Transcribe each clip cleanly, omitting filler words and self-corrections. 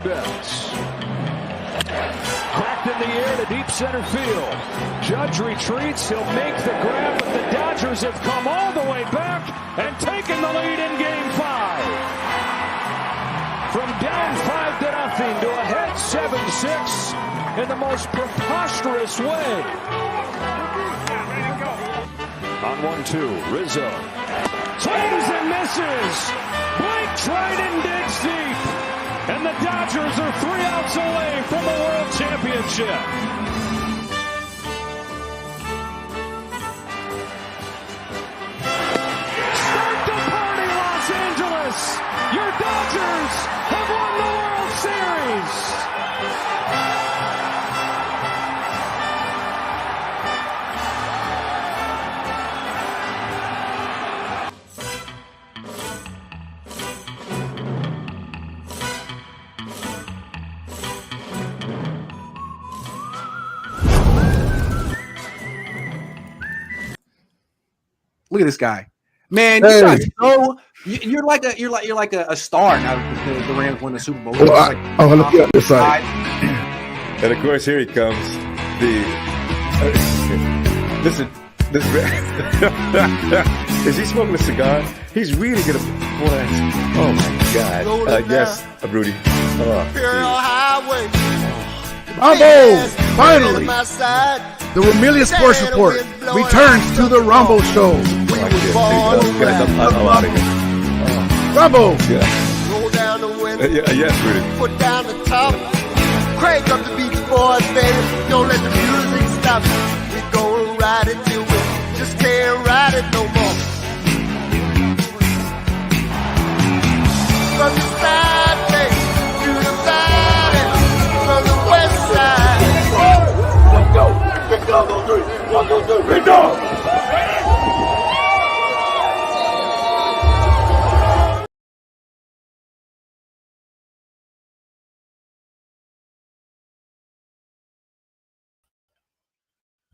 Betts. Cracked in the air to deep center field. Judge retreats. He'll make the grab, but the Dodgers have come all the way back and taken the lead in Game 5. From down 5-0 to ahead 7-6 in the most preposterous way. On 1-2, Rizzo. Swings and misses. Blinks right and digs deep. And the Dodgers are 3 outs away from the World Championship. Start the party, Los Angeles. Your Dodgers have won the World Series. Look at this guy, man. You guys know you're like a star now that the Rams won the Super Bowl. Well, look at this side. And of course, here he comes. Listen, this is he smoking a cigar? He's really gonna. Oh my God! Yes, Rudy. Rumble! Finally! The Ramillia Sports Report returns to the Rumble Show. Rumble! Roll down the window. Yes, Rudy. Put down the top. Crank up the Beach Boys, baby. Don't let the music stop. We're gonna ride it till we just can't ride it no more. From the side bay to the valley, from the west side. Let's go. Let's go. 1, 2, 3. Let's go.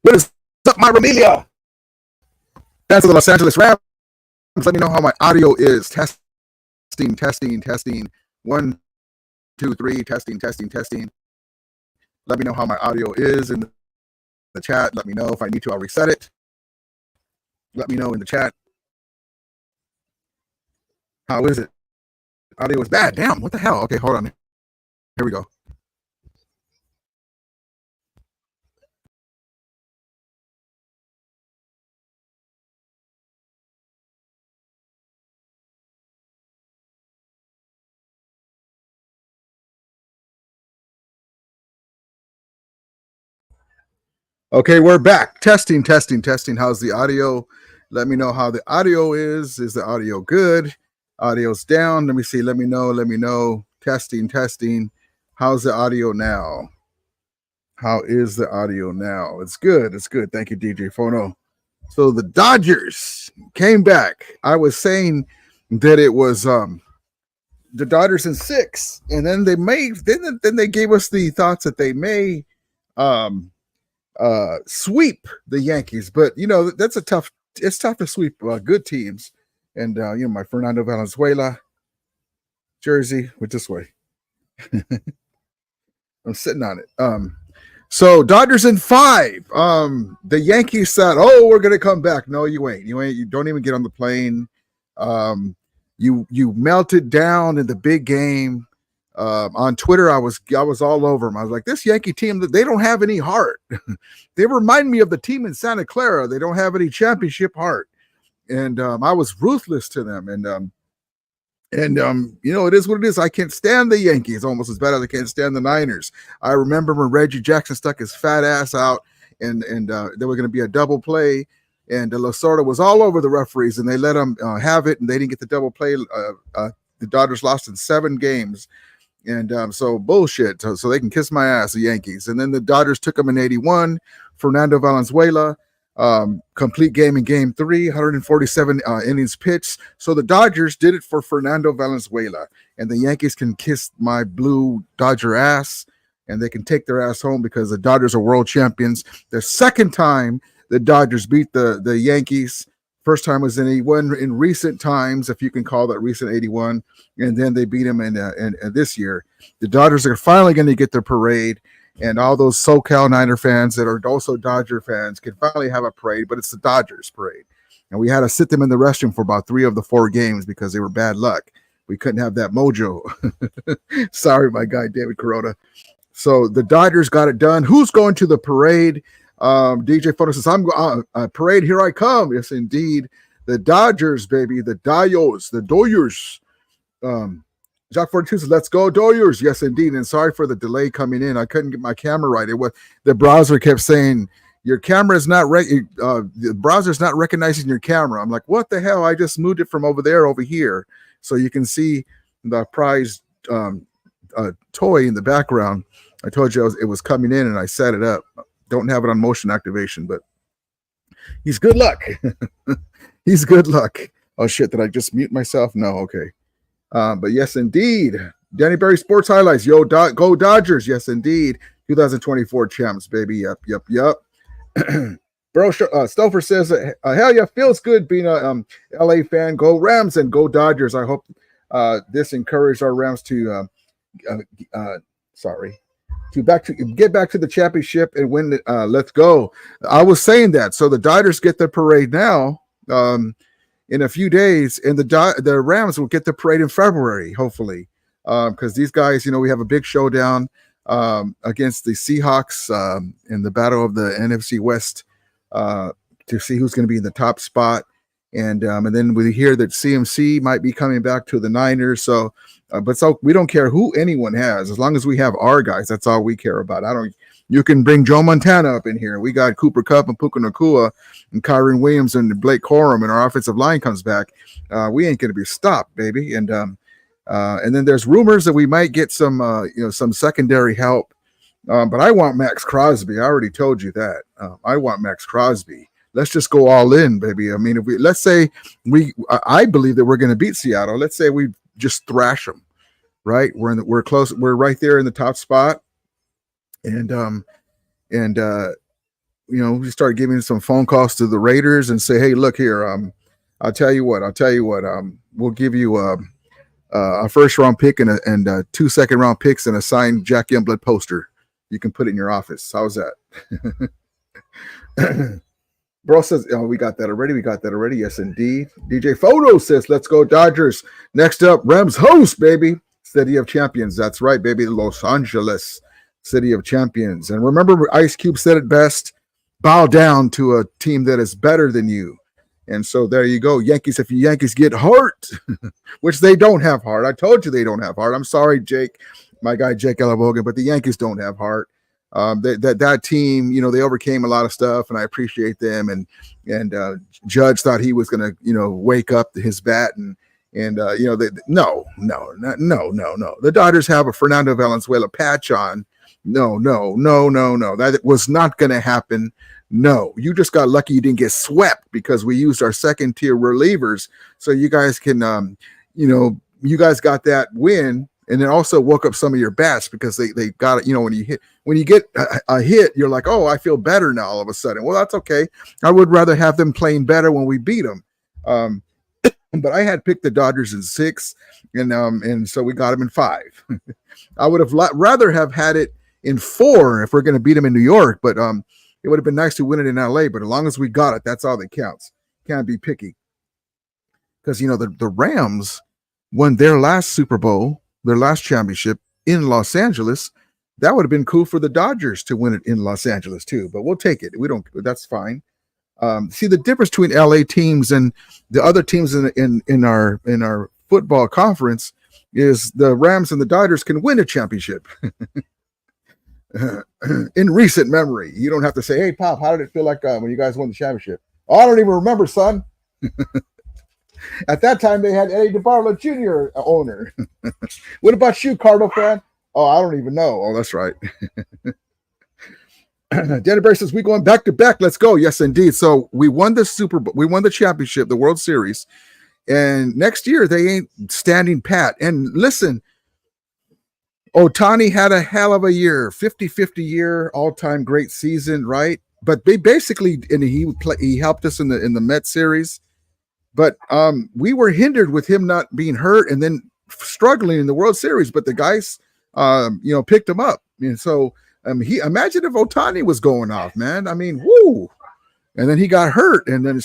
What is up, my Ramillia? That's the Los Angeles Rams. Let me know how my audio is. Testing. 1, 2, 3. Testing. Let me know how my audio is in the chat. Let me know if I need to. I'll reset it. Let me know in the chat. How is it? Audio is bad. Damn. What the hell? Okay, hold on. Here we go. Okay, we're back. Testing. How's the audio? Let me know how the audio is. Is the audio good? Audio's down. Let me see. Let me know. Testing. How's the audio now? How is the audio now? It's good. Thank you, DJ Fono. So the Dodgers came back. I was saying that it was the Dodgers in 6, and then they gave us the thoughts that they may sweep the Yankees, but it's tough to sweep good teams. And my Fernando Valenzuela jersey went this way. I'm sitting on it. So Dodgers in 5. The Yankees said, "Oh, we're gonna come back." No, you ain't. You don't even get on the plane. You melted down in the big game. On Twitter, I was all over them. I was like, this Yankee team, they don't have any heart. They remind me of the team in Santa Clara. They don't have any championship heart. And I was ruthless to them. And it is what it is. I can't stand the Yankees almost as bad as I can't stand the Niners. I remember when Reggie Jackson stuck his fat ass out and there was going to be a double play. And Lasorda was all over the referees, and they let him have it, and they didn't get the double play. The Dodgers lost in 7 games. And so bullshit. So they can kiss my ass, the Yankees. And then the Dodgers took them in 81. Fernando Valenzuela, complete game in Game 3, 147 innings pitched. So the Dodgers did it for Fernando Valenzuela. And the Yankees can kiss my blue Dodger ass, and they can take their ass home because the Dodgers are world champions. The second time the Dodgers beat the Yankees First time was in 81 in recent times, if you can call that recent 81. And then they beat them in this year. The Dodgers are finally going to get their parade. And all those SoCal Niner fans that are also Dodger fans can finally have a parade, but it's the Dodgers parade. And we had to sit them in the restroom for about 3 of the 4 games because they were bad luck. We couldn't have that mojo. Sorry, my guy, David Corota. So the Dodgers got it done. Who's going to the parade? DJ Photo says, I'm parade, here I come. Yes, indeed. The Dodgers, baby. The Doyers. The Doyers. Jacques 42 says, let's go, Doyers. Yes, indeed. And sorry for the delay coming in. I couldn't get my camera right. It was the browser kept saying, your camera is not the browser's not recognizing your camera. I'm like, what the hell? I just moved it from over there over here. So you can see the prized toy in the background. I told you it was coming in and I set it up. Don't have it on motion activation, but he's good luck. He's good luck. Oh shit, did I just mute myself? No, okay. But yes, indeed. Danny Berry Sports Highlights. Yo, go Dodgers. Yes, indeed. 2024 champs, baby. Yep. Bro, Stouffer says, hell yeah, feels good being a LA fan. Go Rams and go Dodgers. I hope this encouraged our Rams to get back to the championship and win. Let's go. I was saying that. So the Dodgers get the parade now in a few days, and the Rams will get the parade in February, hopefully, because these guys, we have a big showdown against the Seahawks in the battle of the NFC West to see who's going to be in the top spot. And then we hear that CMC might be coming back to the Niners. So we don't care who anyone has, as long as we have our guys. That's all we care about. You can bring Joe Montana up in here. We got Cooper Kupp and Puka Nacua and Kyron Williams and Blake Corum, and our offensive line comes back. We ain't going to be stopped, baby. And then there's rumors that we might get some secondary help. But I want Max Crosby. I already told you that. I want Max Crosby. Let's just go all in, baby. I mean, let's say I believe that we're going to beat Seattle. Let's say we just thrash them, right? We're close. We're right there in the top spot. And we start giving some phone calls to the Raiders and say, hey, look here. I'll tell you what. We'll give you a first round pick and 2 second round picks and a signed Jack Youngblood poster. You can put it in your office. How's that? Bro says, we got that already. Yes, indeed. DJ Photo says, let's go Dodgers. Next up, Rams host, baby. City of Champions. That's right, baby. Los Angeles, City of Champions. And remember, Ice Cube said it best, bow down to a team that is better than you. And so there you go. Yankees, if you Yankees get heart, which they don't have heart. I told you they don't have heart. I'm sorry, Jake, my guy, Jake Elavogan, but the Yankees don't have heart. That team, they overcame a lot of stuff, and I appreciate them. And Judge thought he was going to, wake up his bat, no. The Dodgers have a Fernando Valenzuela patch on. No. That was not going to happen. No, you just got lucky you didn't get swept because we used our second tier relievers. So you guys can, you guys got that win. And then also woke up some of your bats because they got it. When you get a hit, you're like, oh, I feel better now all of a sudden. Well, that's okay. I would rather have them playing better when we beat them. But I had picked the Dodgers in 6, and so we got them in 5. I would have rather have had it in 4 if we're going to beat them in New York. But it would have been nice to win it in LA. But as long as we got it, that's all that counts. Can't be picky because the Rams won their last Super Bowl. Their last championship in Los Angeles. That would have been cool for the Dodgers to win it in Los Angeles too, but we'll take it. That's fine. See the difference between LA teams and the other teams in our football conference is the Rams and the Dodgers can win a championship. In recent memory, you don't have to say, hey, Pop, how did it feel like when you guys won the championship? Oh, I don't even remember, son. At that time, they had Eddie DeBartolo Jr. owner. What about you, Cardinal fan? Oh, I don't even know. Oh, that's right. Danny Bear says, we going back to back. Let's go. Yes, indeed. So we won the Super Bowl. We won the championship, the World Series. And next year, they ain't standing pat. And listen, Ohtani had a hell of a year, 50-50 year, all-time great season, right? But they basically, and he helped us in the Met series. But we were hindered with him not being hurt and then struggling in the World Series. But the guys, picked him up. And so he imagine if Ohtani was going off, man. I mean, whoo! And then he got hurt, and then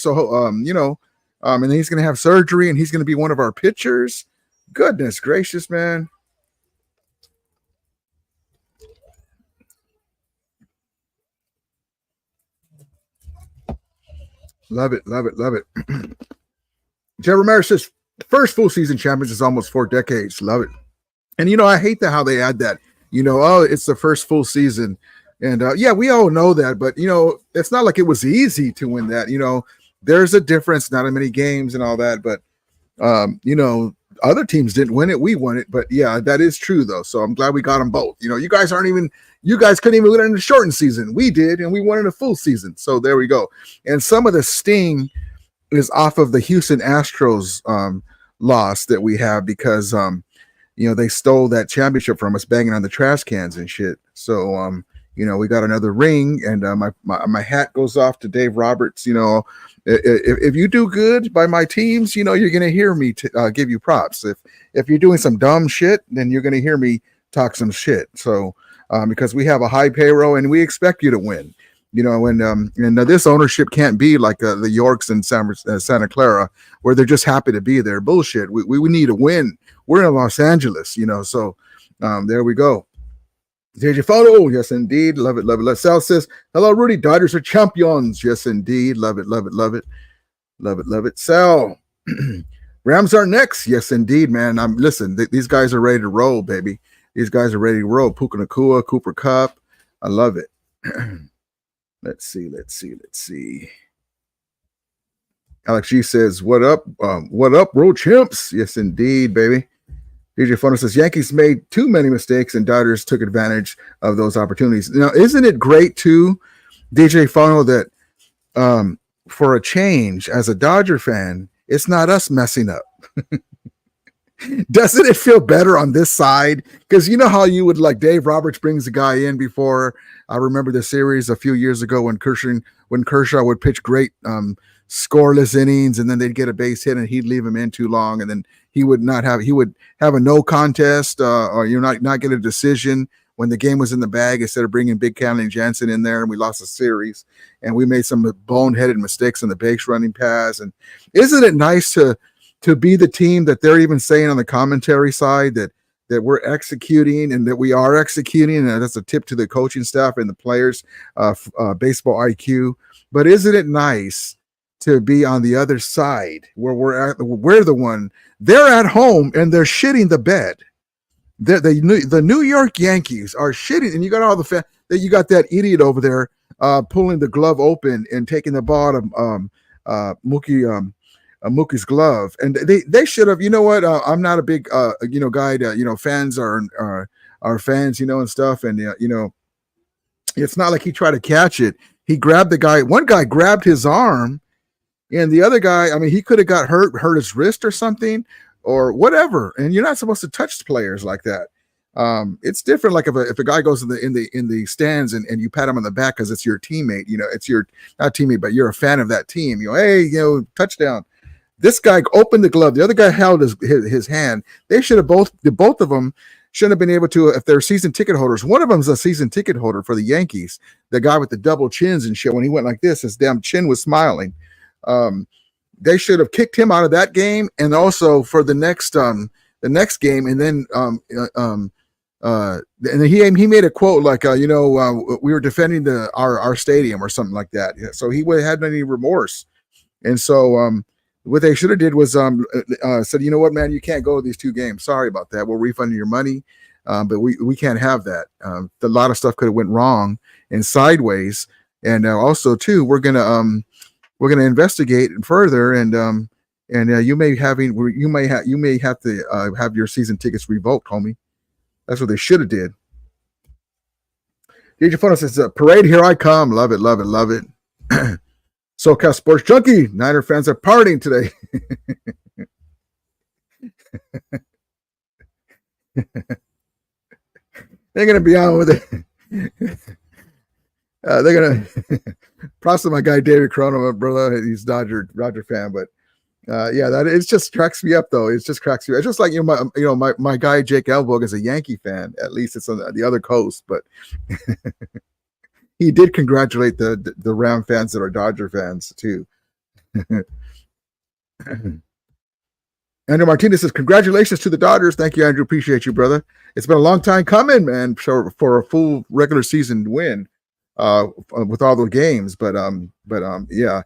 and then he's going to have surgery, and he's going to be one of our pitchers. Goodness gracious, man. Love it. Jeff Romero says, first full season champions is almost 4 decades. Love it. And, I hate that how they add that, it's the first full season. And, we all know that. But, it's not like it was easy to win that. There's a difference, not in many games and all that. But, other teams didn't win it. We won it. But, yeah, that is true, though. So I'm glad we got them both. You guys couldn't even win it in a shortened season. We did, and we won in a full season. So there we go. And some of the sting is off of the Houston Astros loss that we have because, they stole that championship from us, banging on the trash cans and shit. So, we got another ring, and my hat goes off to Dave Roberts. If you do good by my teams, you're going to hear me give you props. If you're doing some dumb shit, then you're going to hear me talk some shit. So, because we have a high payroll and we expect you to win, and this ownership can't be like the Yorks in Santa Clara where they're just happy to be there. Bullshit. We need to win. We're in Los Angeles, so there we go. JJ Photo, yes indeed, love it. Sal says, hello Rudy, Dodgers are champions. Yes indeed, love it. Sal, Rams are next. Yes indeed, man. Listen, these guys are ready to roll, baby. These guys are ready to roll. Puka Nacua, Cooper Kupp. I love it. Let's see. Alex G says, what up, road champs? Yes, indeed, baby. DJ Fono says, Yankees made too many mistakes and Dodgers took advantage of those opportunities. Now, isn't it great, too, DJ Fono, that for a change, as a Dodger fan, it's not us messing up. Doesn't it feel better on this side? Because you know how you would like Dave Roberts brings a guy in before. I remember the series a few years ago when Kershaw would pitch great scoreless innings, and then they'd get a base hit and he'd leave him in too long, and then he would have a no contest or not get a decision when the game was in the bag instead of bringing Big Cal and Jansen in there, and we lost the series, and we made some boneheaded mistakes on the base running pass. And isn't it nice to be the team that they're even saying on the commentary side that we're executing and that we are executing, and that's a tip to the coaching staff and the players, baseball IQ. But isn't it nice to be on the other side where we're the one, they're at home and they're shitting the bed. The New York Yankees are shitting, and you got all the you got that idiot over there pulling the glove open and taking the ball of Mookie's glove, and they should have. You know what? I'm not a big guy to fans are fans, and stuff, and it's not like he tried to catch it. He grabbed the guy. One guy grabbed his arm, and the other guy, he could have got hurt his wrist or something or whatever. And you're not supposed to touch players like that. It's different. Like if a guy goes in the stands and you pat him on the back because it's your teammate. It's your not teammate, but you're a fan of that team. Hey, touchdown. This guy opened the glove. The other guy held his hand. They should have both of them shouldn't have been able to, if they're season ticket holders. One of them's a season ticket holder for the Yankees. The guy with the double chins and shit. When he went like this, his damn chin was smiling. They should have kicked him out of that game, and also for the next game. And then and he made a quote like we were defending our stadium or something like that. So he had any remorse, and so what they should have did was said, you know what, man, you can't go to these 2 games. Sorry about that. We'll refund your money, but we can't have that. A lot of stuff could have went wrong and sideways, and also too, we're gonna investigate further, and you may have to have your season tickets revoked, homie. That's what they should have did. DJ Phono says, parade, here I come. Love it. SoCal Sports Junkie, Niner fans are partying today. They're going to be on with it. They're going to props to my guy, David Crono, my brother. He's Dodger fan, but that it just cracks me up though. It just cracks me. It's just like my guy Jake Elbow is a Yankee fan. At least it's on the other coast, but he did congratulate the Ram fans that are Dodger fans too. Andrew Martinez says, "Congratulations to the Dodgers." Thank you, Andrew. Appreciate you, brother. It's been a long time coming, man, for a full regular season win with all the games. But yeah.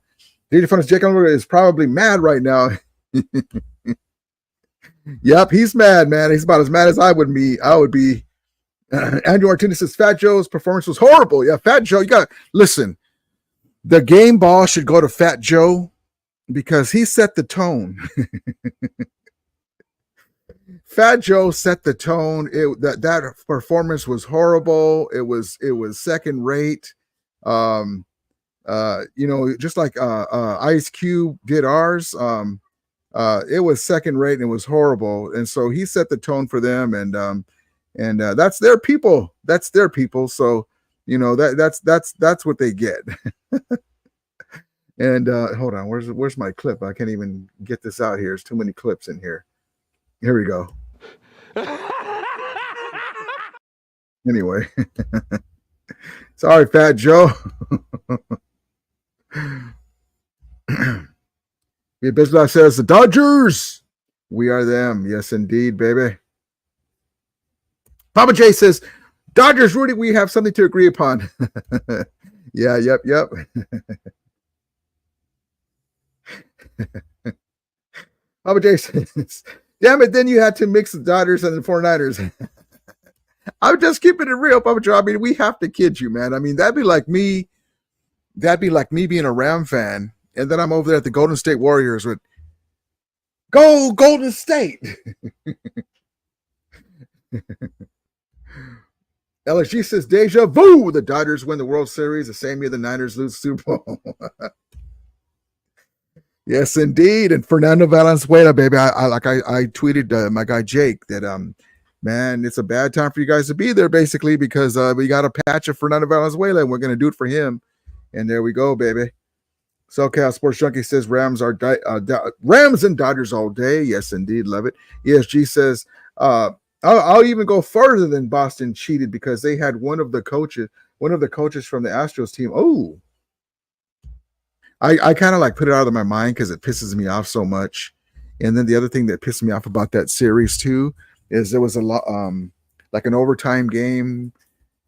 DJ Fun's Jake Elmer is probably mad right now. Yep, he's mad, man. He's about as mad as I would be. Andrew Martinez says, Fat Joe's performance was horrible. Yeah, Fat Joe, you got to listen. The game ball should go to Fat Joe because he set the tone. Fat Joe set the tone. That performance was horrible. It was second rate. Just like Ice Cube did ours. It was second rate and it was horrible. And so he set the tone for them, and that's their people. That's their people. So that's what they get. And hold on, where's my clip? I can't even get this out here. There's too many clips in here. Here we go. Anyway. Sorry, Fat Joe. Bisbal says, the Dodgers, we are them. Yes, indeed, baby. Papa J says, Dodgers, Rudy, we have something to agree upon. Yeah, yep. Papa J says, damn it, then you had to mix the Dodgers and the 49ers. I'm just keeping it real, Papa Joe. I mean, we have to kid you, man. I mean, that'd be like me being a Ram fan, and then I'm over there at the Golden State Warriors with Go Golden State. LSG says deja vu. The Dodgers win the World Series the same year the Niners lose Super Bowl. Yes, indeed. And Fernando Valenzuela, baby. I tweeted my guy Jake that man, it's a bad time for you guys to be there, basically, because we got a patch of Fernando Valenzuela, and we're going to do it for him. And there we go, baby. SoCal Sports Junkie says Rams and Dodgers all day. Yes, indeed. Love it. ESG says, I'll even go further than Boston cheated because they had one of the coaches from the Astros team. Oh, I kind of like put it out of my mind because it pisses me off so much. And then the other thing that pissed me off about that series too is there was a lot like an overtime game,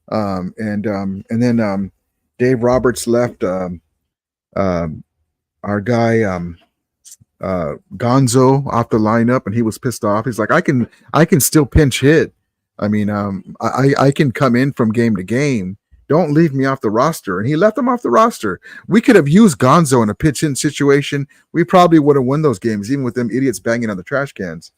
and then Dave Roberts left our guy Gonzo off the lineup, and he was pissed off. He's like, I can still pinch hit. I mean, I can come in from game to game. Don't leave me off the roster. And he left him off the roster. We could have used Gonzo in a pitch in situation. We probably would have won those games, even with them idiots banging on the trash cans.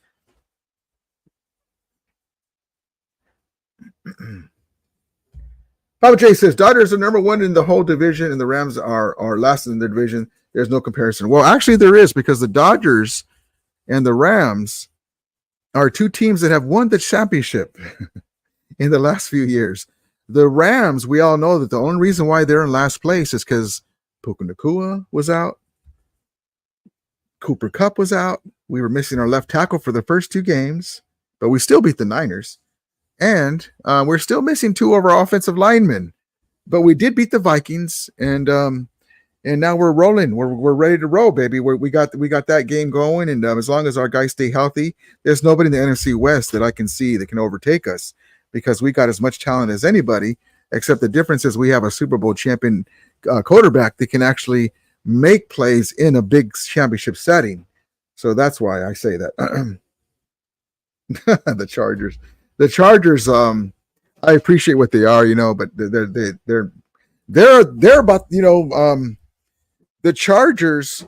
Papa J says Dodgers are number one in the whole division, and the Rams are last in the division. There's no comparison. Well, actually, there is, because the Dodgers and the Rams are two teams that have won the championship in the last few years. The Rams, we all know that the only reason why they're in last place is because Puka Nacua was out. Cooper Kupp was out. We were missing our left tackle for the first two games, but we still beat the Niners. And we're still missing two of our offensive linemen, but we did beat the Vikings, and now we're rolling. We're ready to roll, baby. We got that game going, and as long as our guys stay healthy, there's nobody in the NFC West that I can see that can overtake us, because we got as much talent as anybody. Except the difference is we have a Super Bowl champion quarterback that can actually make plays in a big championship setting. So that's why I say that. The Chargers, I appreciate what they are, but they're about, the Chargers.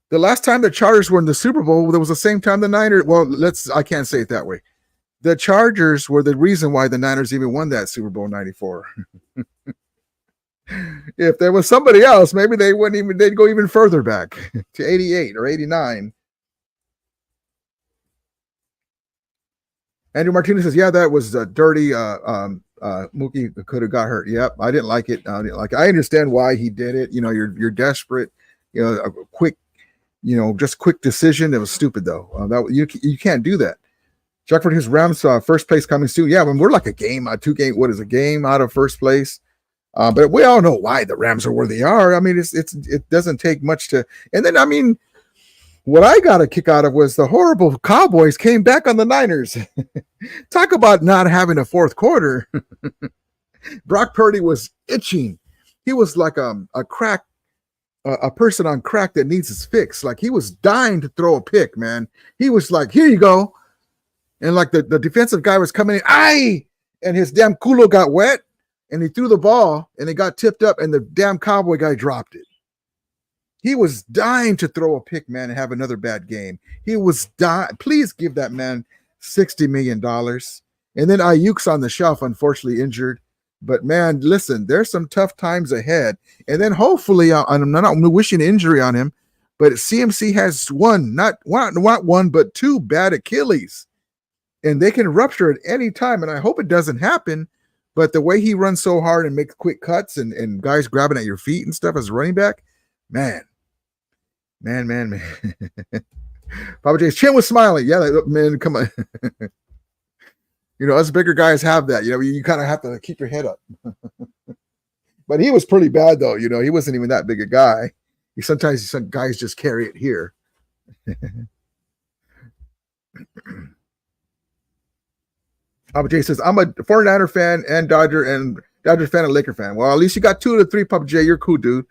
The last time the Chargers were in the Super Bowl, there was the same time the Niners. Well, I can't say it that way. The Chargers were the reason why the Niners even won that Super Bowl '94. If there was somebody else, maybe they'd go even further back to 88 or 89. Andrew Martinez says, yeah, that was dirty. Mookie could have got hurt. Yep, I didn't like it. I understand why he did it. You're desperate. A quick, just quick decision. It was stupid though. That you can't do that. Chuckford, his Rams first place coming soon. Yeah, when we're like a game out of first place. But we all know why the Rams are where they are. I mean, it doesn't take much to. And then, I mean, what I got a kick out of was the horrible Cowboys came back on the Niners. Talk about not having a fourth quarter. Brock Purdy was itching. He was like a person on crack that needs his fix. Like he was dying to throw a pick, man. He was like, here you go. And like the defensive guy was coming in, and his damn culo got wet, and he threw the ball, and it got tipped up, and the damn Cowboy guy dropped it. He was dying to throw a pick, man, and have another bad game. He was dying. Please give that man $60 million. And then Ayuk's on the shelf, unfortunately injured. But man, listen, there's some tough times ahead. And then hopefully, I'm not wishing injury on him, but CMC has not one, but two bad Achilles. And they can rupture at any time, and I hope it doesn't happen. But the way he runs so hard and makes quick cuts and guys grabbing at your feet and stuff as a running back, man. Papa J's chin was smiling. Yeah, man, come on. Us bigger guys have that. You kind of have to keep your head up. But he was pretty bad, though. He wasn't even that big a guy. Sometimes some guys just carry it here. Papa J says, I'm a 49er fan and Dodger fan and Laker fan. Well, at least you got 2 of the 3, Papa J. You're cool, dude.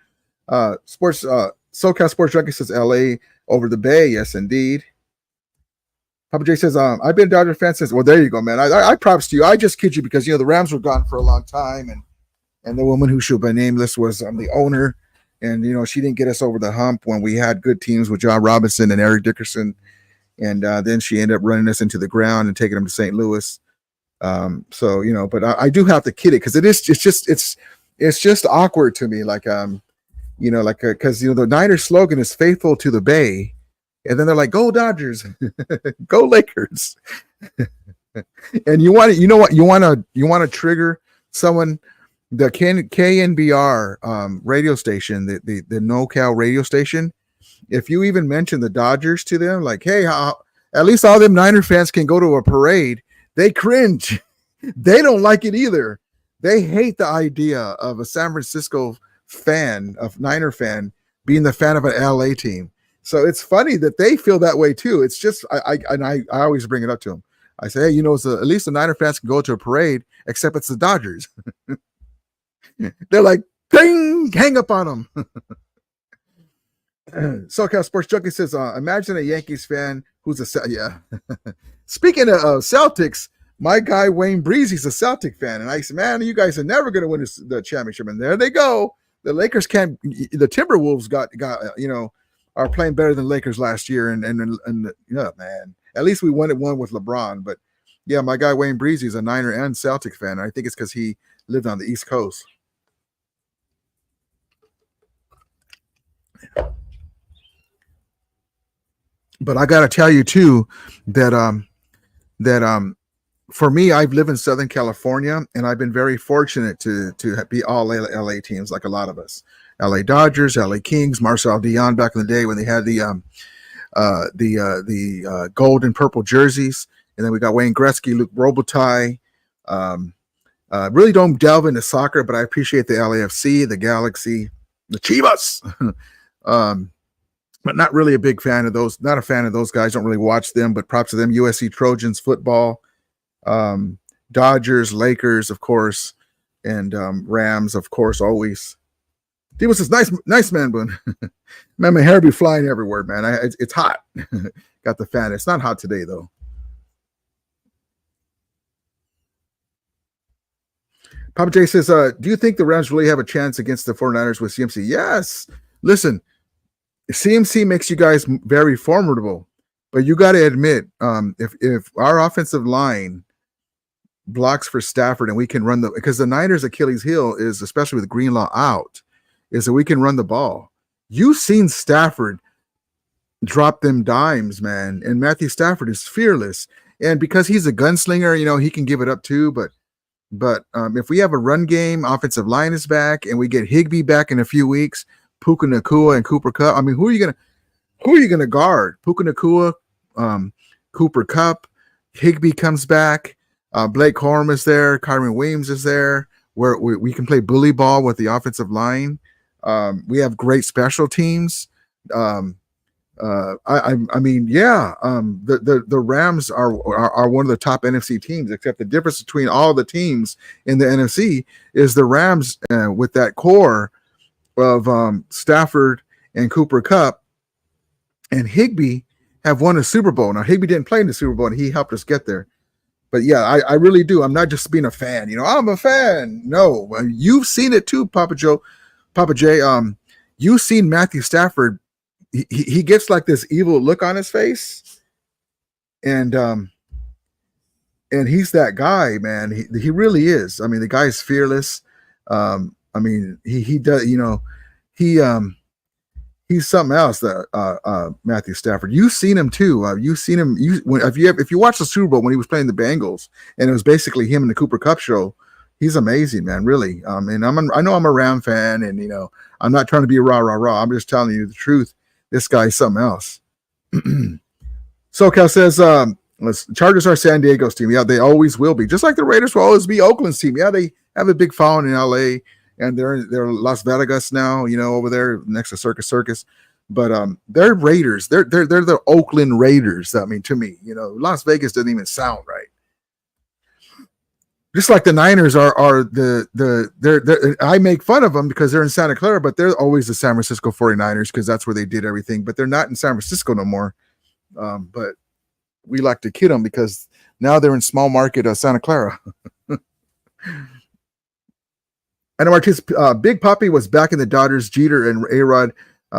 SoCal Sports Junkie says LA over the Bay. Yes, indeed. Papa J says, I've been a Dodger fan since. Well, there you go, man. I props to you. I just kid you because, the Rams were gone for a long time. And the woman who should be nameless was the owner. And, she didn't get us over the hump when we had good teams with John Robinson and Eric Dickerson. And then she ended up running us into the ground and taking them to St. Louis. But I do have to kid it because it's just awkward to me. Because the Niners slogan is faithful to the Bay, and then they're like, "Go Dodgers, go Lakers," and you want to trigger someone. The KNBR radio station, the NoCal radio station. If you even mention the Dodgers to them, like, hey, at least all them Niner fans can go to a parade. They cringe. They don't like it either. They hate the idea of a San Francisco Niner fan, being the fan of an LA team. So it's funny that they feel that way too. It's just, I always bring it up to them. I say, hey, at least the Niner fans can go to a parade, except it's the Dodgers. They're like, ding, hang up on them. SoCal Sports Junkie says, imagine a Yankees fan who's Speaking of Celtics, my guy Wayne Breezy's a Celtic fan, and I said, man, you guys are never going to win the championship. And there they go. The Lakers can't. The Timberwolves are playing better than Lakers last year, and man, at least we won with LeBron. But yeah, my guy Wayne Breezy's a Niner and Celtic fan. I think it's because he lived on the East Coast. But I got to tell you too that for me, I've lived in Southern California, and I've been very fortunate to be all LA teams, like a lot of us. LA Dodgers, LA Kings, Marcel Dion back in the day when they had the gold and purple jerseys, and then we got Wayne Gretzky, Luke Robitaille. Really don't delve into soccer, but I appreciate the LAFC, the Galaxy, the Chivas. But not really a big fan of those. Not a fan of those guys. Don't really watch them, but props to them. USC Trojans football, Dodgers, Lakers, of course, and Rams, of course, always. He was this nice man, Boone. Man, my hair be flying everywhere, man. It's hot. Got the fan. It's not hot today, though. Papa J says, do you think the Rams really have a chance against the 49ers with CMC? Yes. Listen, CMC makes you guys very formidable, but you got to admit, if our offensive line blocks for Stafford and we can run because the Niners' Achilles heel is, especially with Greenlaw out, is that we can run the ball. You've seen Stafford drop them dimes, man, and Matthew Stafford is fearless. And because he's a gunslinger, he can give it up too. But if we have a run game, offensive line is back, and we get Higbee back in a few weeks, Puka Nacua and Cooper Kupp. I mean, who are you gonna? Who are you going to guard? Puka Nacua, Cooper Kupp, Higbee comes back. Blake Corum is there. Kyron Williams is there. Where we can play bully ball with the offensive line. We have great special teams. I mean, yeah. The Rams are one of the top NFC teams. Except the difference between all the teams in the NFC is the Rams with that core of Stafford and Cooper Kupp and Higbee have won a Super Bowl. Now Higbee didn't play in the Super Bowl, and he helped us get there. But yeah, I really do. I'm not just being a fan. I'm a fan. No, you've seen it too, Papa J. You've seen Matthew Stafford. He gets like this evil look on his face, and he's that guy, man. He really is. I mean, the guy's fearless. I mean, he does. He's something else. That Matthew Stafford. You've seen him too. You've seen him. If you watch the Super Bowl when he was playing the Bengals, and it was basically him and the Cooper Kupp show. He's amazing, man. Really. And I know I'm a Ram fan, and I'm not trying to be rah. I'm just telling you the truth. This guy's something else. SoCal says, Chargers are San Diego's team. Yeah, they always will be. Just like the Raiders will always be Oakland's team. Yeah, they have a big following in LA, and they're Las Vegas now, over there next to Circus. But they're Raiders. They're the Oakland Raiders. I mean, to me, Las Vegas doesn't even sound right. Just like the Niners are they're I make fun of them because they're in Santa Clara, but they're always the San Francisco 49ers because that's where they did everything. But they're not in San Francisco no more. But we like to kid them because now they're in small market Santa Clara. And Martinez, Big Papi was back in the Dodgers. Jeter and A-Rod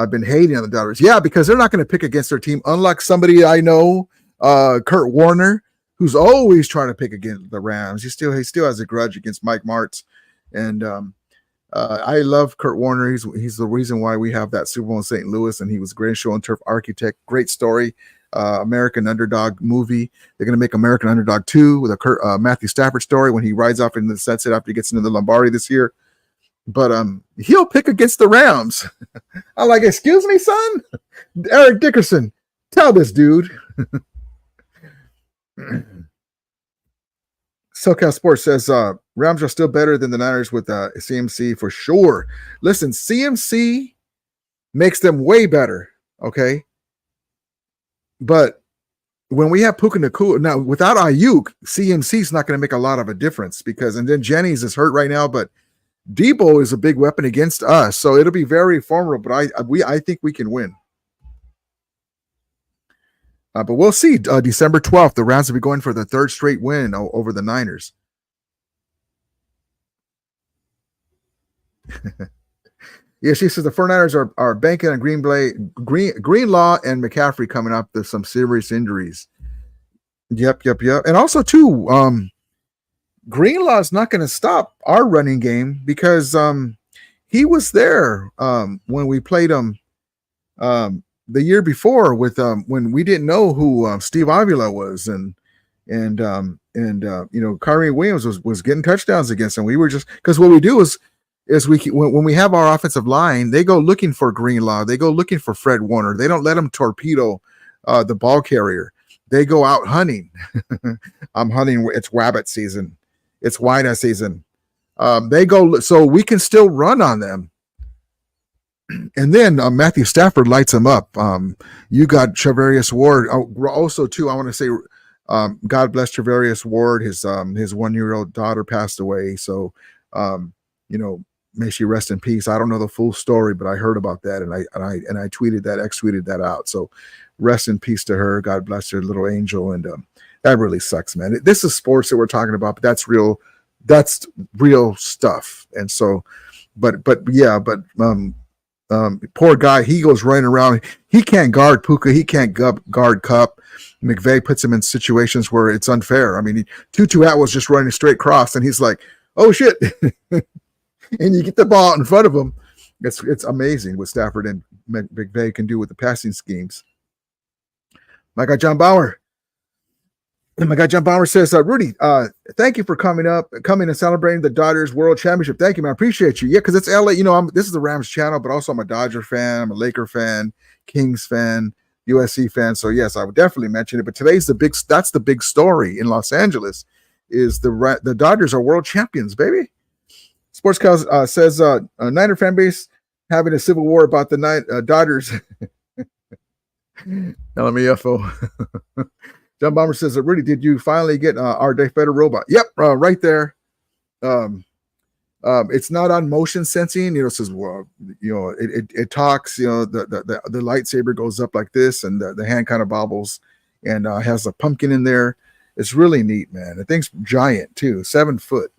been hating on the Dodgers. Yeah, because they're not going to pick against their team. Unlike somebody I know, Kurt Warner, who's always trying to pick against the Rams. He still has a grudge against Mike Martz. And I love Kurt Warner. He's the reason why we have that Super Bowl in St. Louis, and he was a great show and turf architect. Great story. American Underdog movie. They're going to make American Underdog 2 with a Matthew Stafford story when he rides off into the sunset after he gets into the Lombardi this year. But he'll pick against the Rams. I'm like, excuse me, son? Eric Dickerson, tell this dude. SoCal Sports says Rams are still better than the Niners with CMC for sure. Listen, CMC makes them way better, okay? But when we have Puka Nacua, now without Ayuk, CMC is not going to make a lot of a difference and then Jennings is hurt right now, but Debo is a big weapon against us, so it'll be very formidable. But I think we can win. But we'll see. December 12th, the Rams will be going for the third straight win over the Niners. Yeah, she says the 49ers are banking on Greenlaw and McCaffrey coming up. There's some serious injuries. Yep. And also, too, Greenlaw is not going to stop our running game because he was there when we played him the year before with when we didn't know who Steve Avila was, and Kyrie Williams was getting touchdowns against him. We were just because what we do is when we have our offensive line, they go looking for Greenlaw, they go looking for Fred Warner. They don't let them torpedo the ball carrier. They go out hunting. I'm hunting. It's rabbit season. It's wine season. They go so we can still run on them. And then Matthew Stafford lights him up. You got Treverius Ward. Also, too, I want to say, God bless Treverius Ward. His 1-year-old daughter passed away. So, may she rest in peace. I don't know the full story, but I heard about that, and I tweeted that, X-tweeted that out. So, rest in peace to her. God bless her little angel. And that really sucks, man. This is sports that we're talking about, but that's real. That's real stuff. And so, but poor guy, he goes running around. He can't guard Puka. He can't guard Kupp. McVay puts him in situations where it's unfair. I mean, Tutu Atwell's just running straight across, and he's like, "Oh shit!" And you get the ball in front of him. It's amazing what Stafford and McVay can do with the passing schemes. My guy John Bauer. And my guy John Bauer says, Rudy, thank you for coming and celebrating the Dodgers World Championship. Thank you, man. I appreciate you. Yeah, because it's LA. This is the Rams channel, but also I'm a Dodger fan. I'm a Laker fan. Kings fan, USC fan. So yes, I would definitely mention it. But that's the big story in Los Angeles is the Dodgers are world champions, baby. Sports Cows says Niner fan base having a civil war about the Dodgers. LMAFO. John Bomber says, Rudy, did you finally get our De Federal robot? Yep, right there. It's not on motion sensing. It says, well, it talks. The lightsaber goes up like this, and the hand kind of bobbles, and has a pumpkin in there. It's really neat, man. The thing's giant too, 7 foot.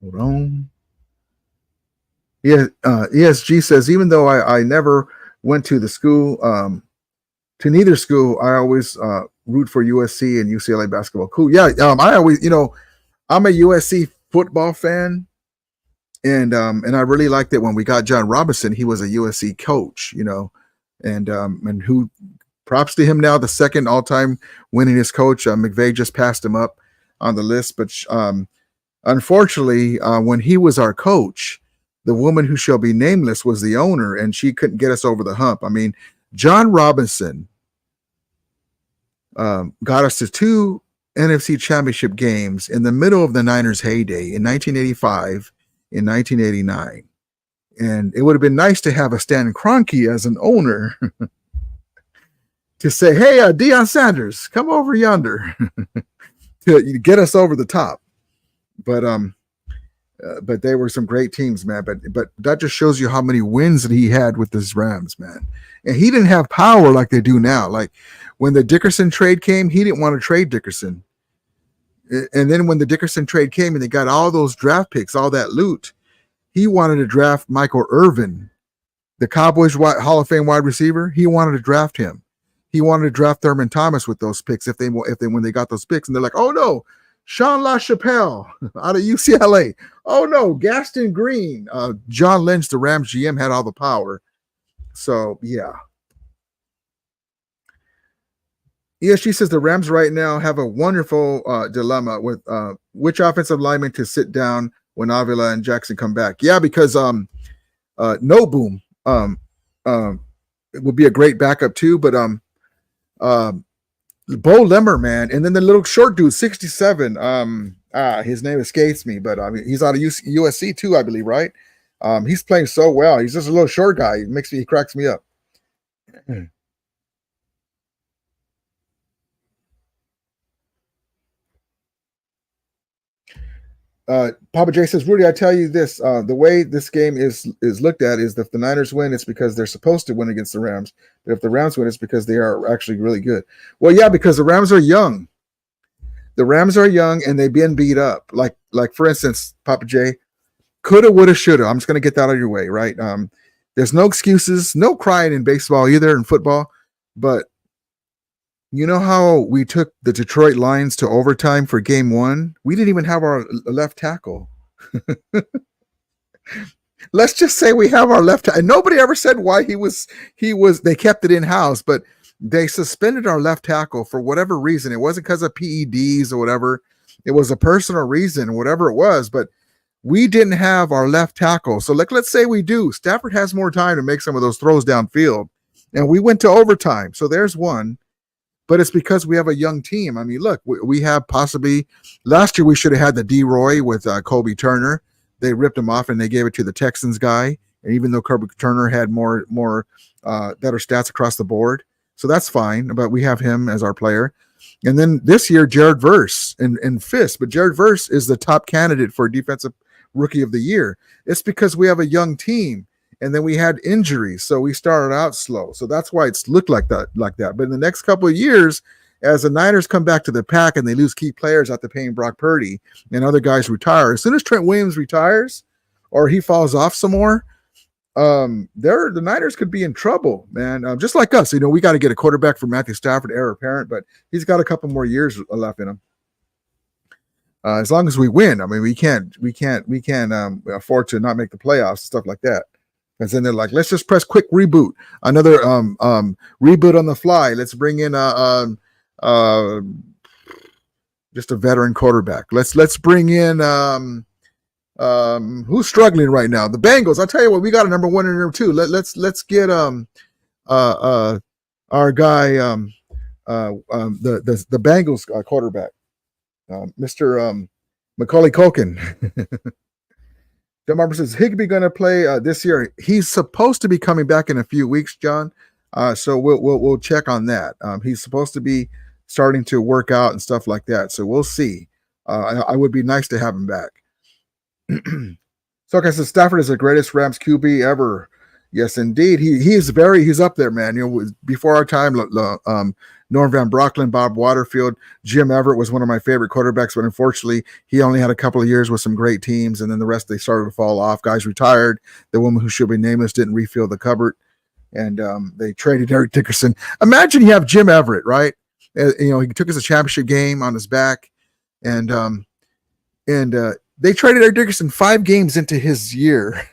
Hold on. Yeah, ESG says, even though I never went to the school, to neither school, I always root for USC and UCLA basketball. Cool. Yeah, I always, I'm a USC football fan, and I really liked it when we got John Robinson. He was a USC coach, and who, props to him now, the second all-time winningest coach. McVay just passed him up on the list, but unfortunately, when he was our coach, the woman who shall be nameless was the owner, and she couldn't get us over the hump. I mean, John Robinson got us to 2 NFC championship games in the middle of the Niners' heyday in 1985 and 1989. And it would have been nice to have a Stan Kroenke as an owner to say, hey, Deion Sanders, come over yonder to get us over the top. But they were some great teams, man. But that just shows you how many wins that he had with this Rams, man. And he didn't have power like they do now. Like when the Dickerson trade came, he didn't want to trade Dickerson. And then when the Dickerson trade came and they got all those draft picks, all that loot, he wanted to draft Michael Irvin, the Cowboys Hall of Fame wide receiver. He wanted to draft him. He wanted to draft Thurman Thomas with those picks when they got those picks, and they're like, oh no, Sean LaChapelle out of UCLA. Oh no, Gaston Green. John Lynch, the Rams GM, had all the power. So yeah. ESG says the Rams right now have a wonderful dilemma with which offensive lineman to sit down when Avila and Jackson come back. Yeah, because No Boom it would be a great backup too, but Bo Lemmer, man, and then the little short dude, 67. His name escapes me, but I mean he's out of USC too, I believe, right? He's playing so well. He's just a little short guy. He cracks me up. Papa J says, Rudy, I tell you this, the way this game is looked at is that if the Niners win, it's because they're supposed to win against the Rams. But if the Rams win, it's because they are actually really good. Well, yeah, because the Rams are young. The Rams are young and they've been beat up. Like for instance, Papa J, coulda, woulda, shoulda. I'm just going to get that out of your way, right? There's no excuses, no crying in baseball either, in football. But you know how we took the Detroit Lions to overtime for game 1? We didn't even have our left tackle. Let's just say we have our left tackle. And nobody ever said why they kept it in-house, but they suspended our left tackle for whatever reason. It wasn't because of PEDs or whatever. It was a personal reason, whatever it was, but we didn't have our left tackle. So let's say we do. Stafford has more time to make some of those throws downfield. And we went to overtime. So there's one. But it's because we have a young team. I mean, look, we have possibly last year we should have had the D-Roy with Kobe Turner. They ripped him off and they gave it to the Texans guy. And even though Kobe Turner had more better stats across the board, so that's fine. But we have him as our player. And then this year, Jared Verse and Fisk. But Jared Verse is the top candidate for Defensive Rookie of the Year. It's because we have a young team. And then we had injuries, so we started out slow. So that's why it's looked like that. But in the next couple of years, as the Niners come back to the pack and they lose key players after paying Brock Purdy and other guys retire, as soon as Trent Williams retires or he falls off some more, the Niners could be in trouble, man. Just like us, we got to get a quarterback for Matthew Stafford, heir apparent, but he's got a couple more years left in him. As long as we win, I mean, we can't afford to not make the playoffs and stuff like that. And then they're like, let's just press quick reboot. Another reboot on the fly. Let's bring in just a veteran quarterback. Let's bring in Who's struggling right now? The Bengals. I'll tell you what, we got a number 1 and number 2. Let's get our guy the Bengals quarterback, Mr. Macaulay Culkin. John Barber says Higbee going to play this year. He's supposed to be coming back in a few weeks, John. So we'll check on that. He's supposed to be starting to work out and stuff like that. So we'll see. I would be nice to have him back. So like I said, Stafford is the greatest Rams QB ever. Yes, indeed. He's up there, man. You know, before our time, Norm Van Brocklin, Bob Waterfield, Jim Everett was one of my favorite quarterbacks, but unfortunately, he only had a couple of years with some great teams, and then the rest they started to fall off. Guys retired. The woman who should be nameless didn't refill the cupboard, and they traded Eric Dickerson. Imagine you have Jim Everett, right? You know, he took us a championship game on his back, and they traded Eric Dickerson 5 games into his year.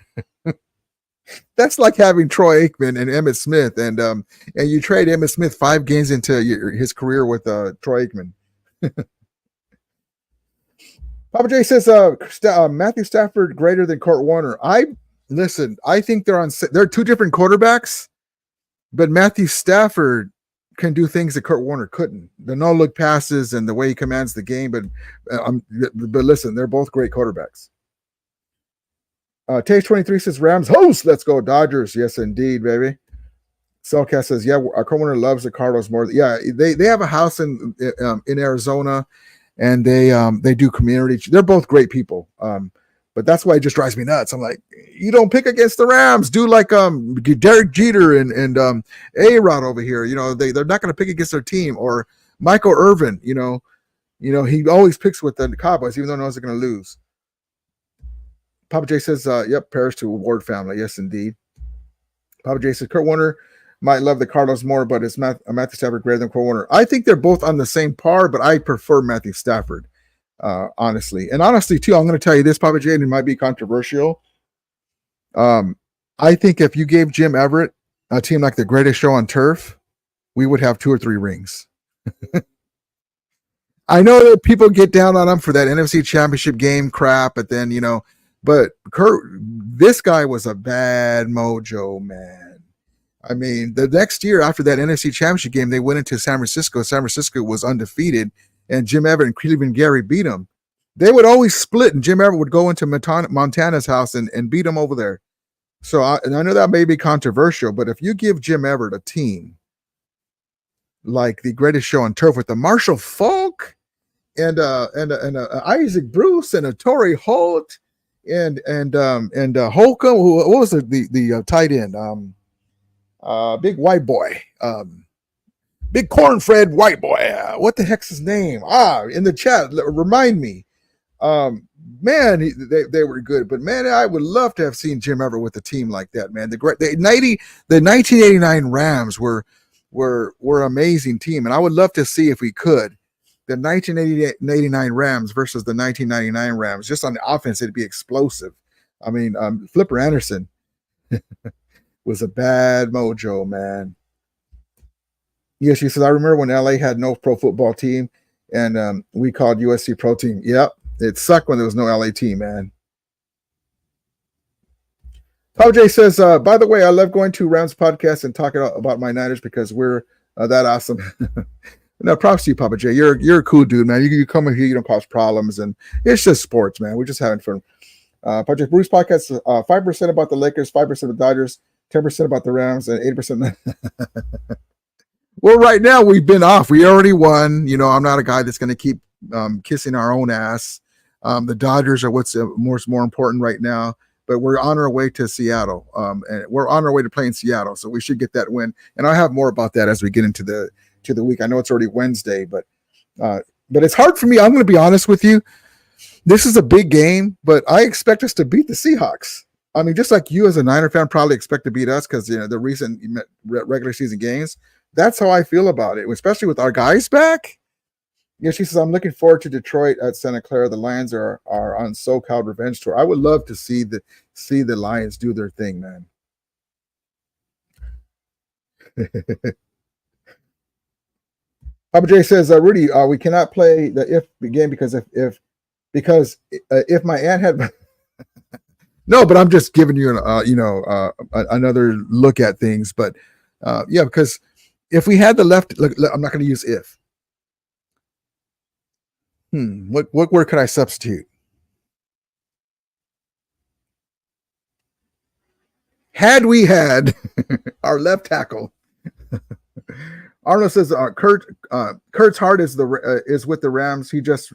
That's like having Troy Aikman and Emmitt Smith, and you trade Emmitt Smith 5 games into his career with Troy Aikman. Papa J says Matthew Stafford greater than Kurt Warner. I think they're 2 different quarterbacks, but Matthew Stafford can do things that Kurt Warner couldn't. The no-look passes and the way he commands the game. But listen, they're both great quarterbacks. Tage 23 says Rams host. Let's go Dodgers. Yes, indeed, baby. Cellcast says, yeah, Kurt Warner loves the Cardinals more. Yeah, they have a house in Arizona, and they do community. They're both great people. But that's why it just drives me nuts. I'm like, you don't pick against the Rams. Do like Derek Jeter and A-Rod over here. You know, they're not going to pick against their team. Or Michael Irvin. You know, he always picks with the Cowboys, even though he knows they're going to lose. Papa J says, yep, Paris to Ward family. Yes, indeed. Papa J says, Kurt Warner might love the Cardinals more, but it's Matthew Stafford greater than Kurt Warner. I think they're both on the same par, but I prefer Matthew Stafford, honestly. And honestly, too, I'm going to tell you this, Papa J, and it might be controversial. I think if you gave Jim Everett a team like the Greatest Show on Turf, we would have 2 or 3 rings. I know that people get down on him for that NFC Championship game crap, but then, you know, but this guy was a bad mojo, man. I mean, the next year after that NFC Championship game, they went into San Francisco. San Francisco was undefeated, and Jim Everett and Cleveland Gary beat them. They would always split, and Jim Everett would go into Montana's house and beat them over there. So I know that may be controversial, but if you give Jim Everett a team like the Greatest Show on Turf with the Marshall Faulk and Isaac Bruce and a Torrey Holt and Holcomb, what was the tight end? Big white boy, big corn-fed white boy. What the heck's his name? In the chat, remind me. Man, they were good, but man, I would love to have seen Jim Everett with a team like that. Man, the 1989 Rams were amazing team, and I would love to see if we could. The 1989 Rams versus the 1999 Rams, just on the offense, it'd be explosive. I mean, Flipper Anderson was a bad mojo, man. Yeah, she says, I remember when LA had no pro football team, and we called USC Pro Team. Yep, it sucked when there was no LA team, man. Papa J says, by the way, I love going to Rams podcast and talking about my Niners because we're that awesome. No, props to you, Papa J. You're a cool dude, man. You come in here, you don't cause problems, and it's just sports, man. We're just having fun. Project Bruce podcast, 5% about the Lakers, 5% of the Dodgers, 10% about the Rams, and 8%. Well, right now we've been off. We already won. You know, I'm not a guy that's going to keep kissing our own ass. The Dodgers are what's more important right now, but we're on our way to Seattle, and we're on our way to play in Seattle, so we should get that win. And I'll have more about that as we get into the week. I know it's already Wednesday, but it's hard for me. I'm going to be honest with you. This is a big game, but I expect us to beat the Seahawks. I mean, just like you as a Niner fan probably expect to beat us because, you know, the recent regular season games. That's how I feel about it, especially with our guys back. Yeah, she says, I'm looking forward to Detroit at Santa Clara. The Lions are on SoCal revenge tour. I would love to see the Lions do their thing, man. Papa J says, Rudy, we cannot play the if game because if my aunt had No, but I'm just giving you another look at things. But yeah, because if we had the left, look, I'm not going to use if. What word could I substitute? Had we had our left tackle, Arnold says Kurt's heart is with the Rams. He just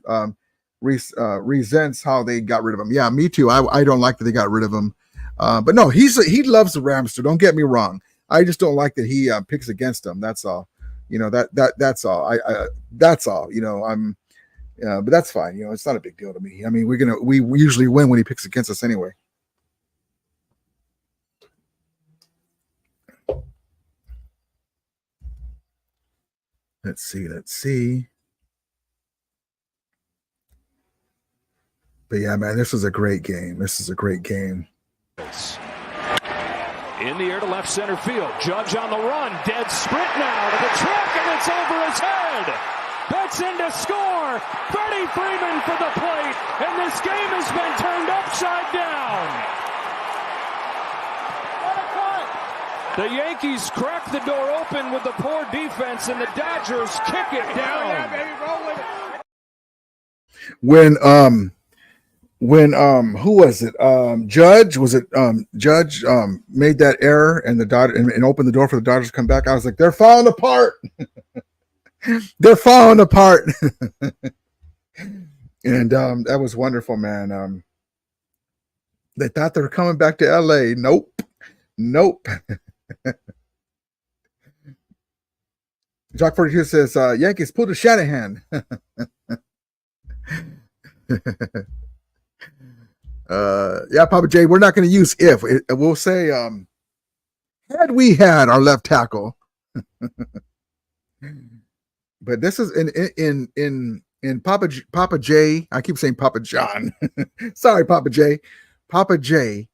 resents how they got rid of him. Yeah, me too. I don't like that they got rid of him. But no, he loves the Rams too. Don't get me wrong. I just don't like that he picks against them. That's all. That's all. That's all. But that's fine. It's not a big deal to me. I mean, we usually win when he picks against us anyway. Let's see. But yeah, man, this was a great game. In the air to left center field. Judge on the run. Dead sprint now to the track, and it's over his head. That's in to score. Freddie Freeman for the plate, and this game has been turned upside down. The Yankees crack the door open with the poor defense, and the Dodgers kick it down. When who was it? Judge made that error and the Dodgers and opened the door for the Dodgers to come back. I was like, they're falling apart. They're falling apart. And that was wonderful, man. They thought they were coming back to LA. Nope. Jock 42 says Yankees pulled a Shanahan. Yeah, Papa J, we're not going to use if. We'll say had we had our left tackle. But this is in Papa J. I keep saying Papa John. Sorry, Papa J. Papa J.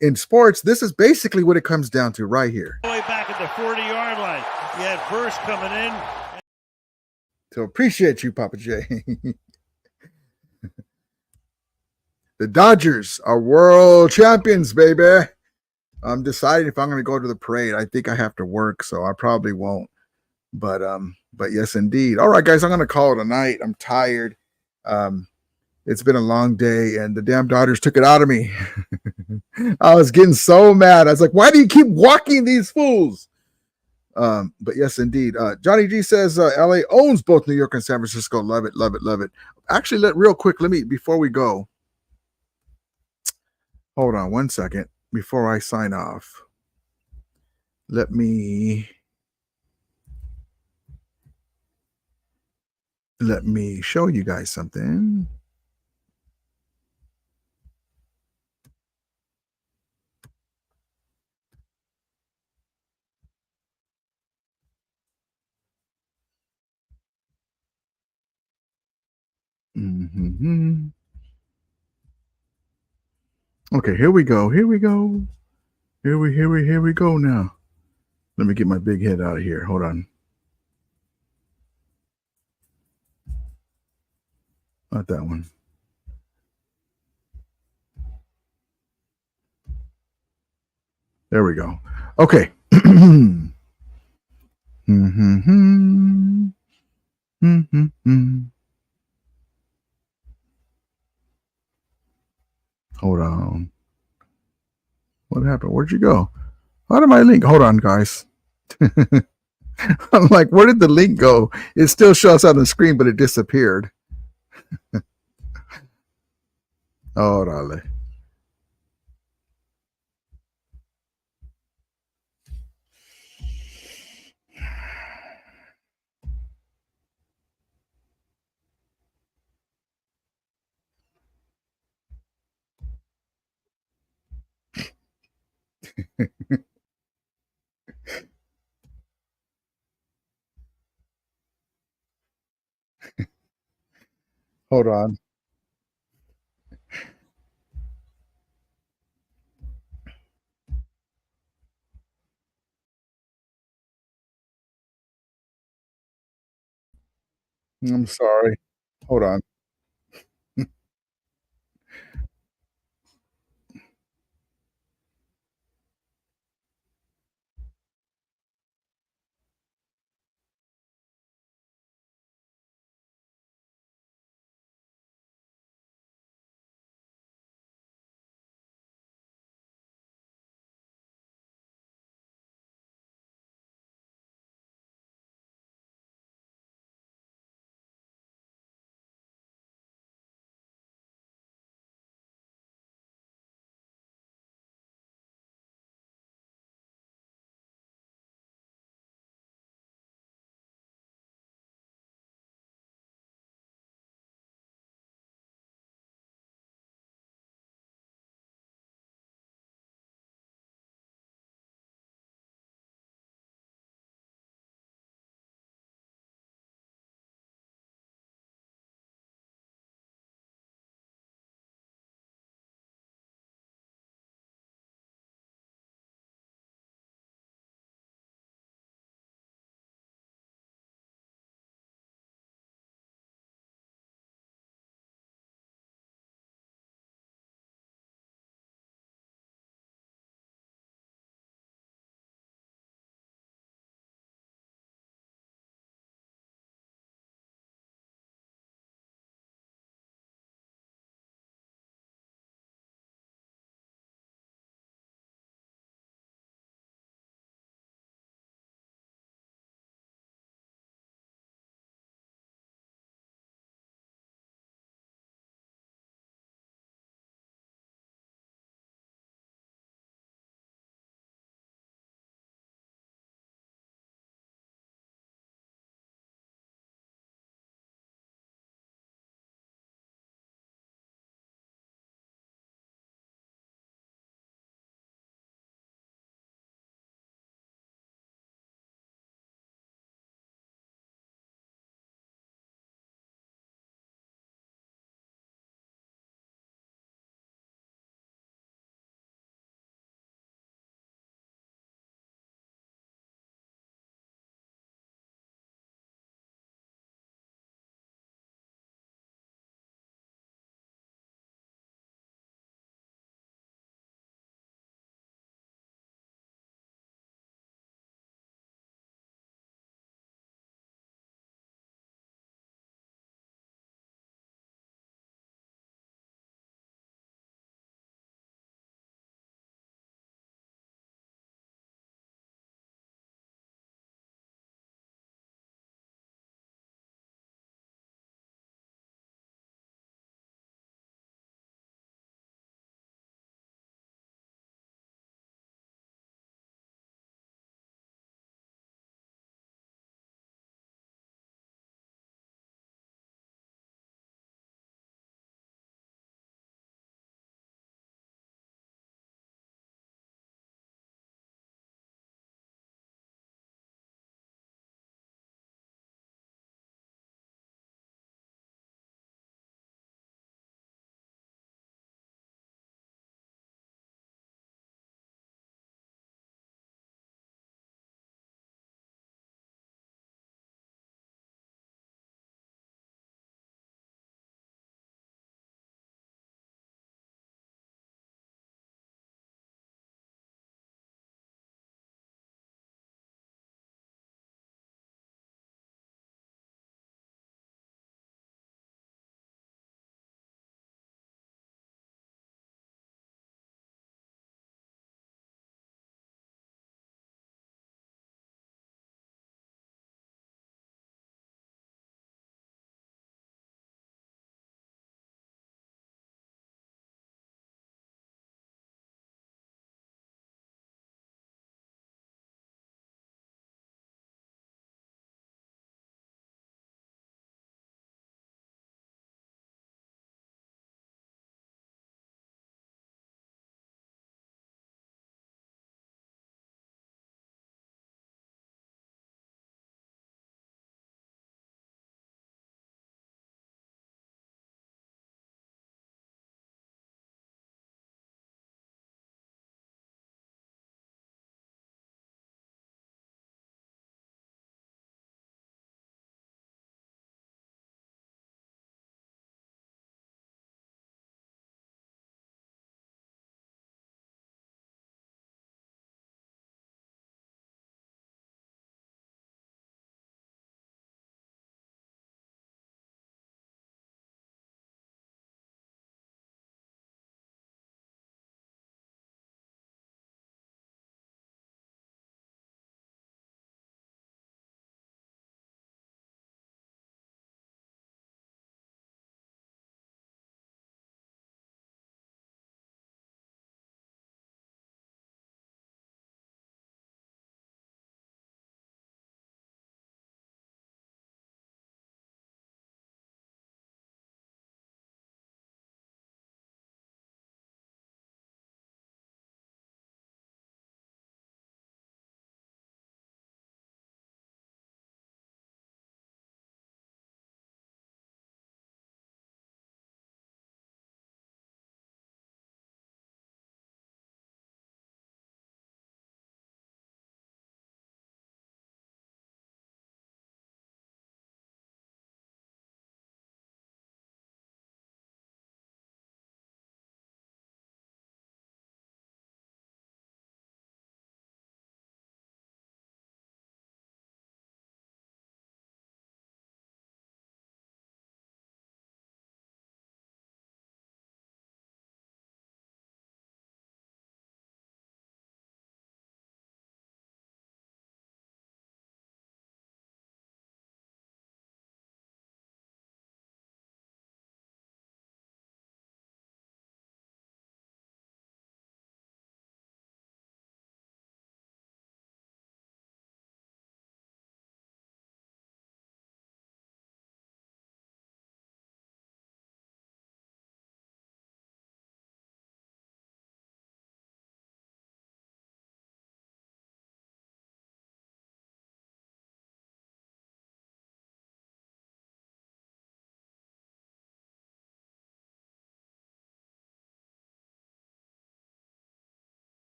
In sports, this is basically what it comes down to right here. Way back at the 40-yard line. You had Verse coming in. So appreciate you, Papa J. The Dodgers are world champions, baby. I'm deciding if I'm going to go to the parade. I think I have to work, so I probably won't. But yes, indeed. All right, guys, I'm going to call it a night. I'm tired. It's been a long day, and the damn Dodgers took it out of me. I was getting so mad. I was like, why do you keep walking these fools? But yes, indeed. Johnny G says LA owns both New York and San Francisco. Love it. Actually, real quick, before we go, hold on one second before I sign off. Let me show you guys something. Okay, here we go now. Let me get my big head out of here. Hold on. Not that one. There we go. Okay. Hold on. What happened? Where'd you go? How did my link? Hold on, guys. I'm like, where did the link go? It still shows on the screen, but it disappeared. Oh, darling. Hold on. I'm sorry. Hold on.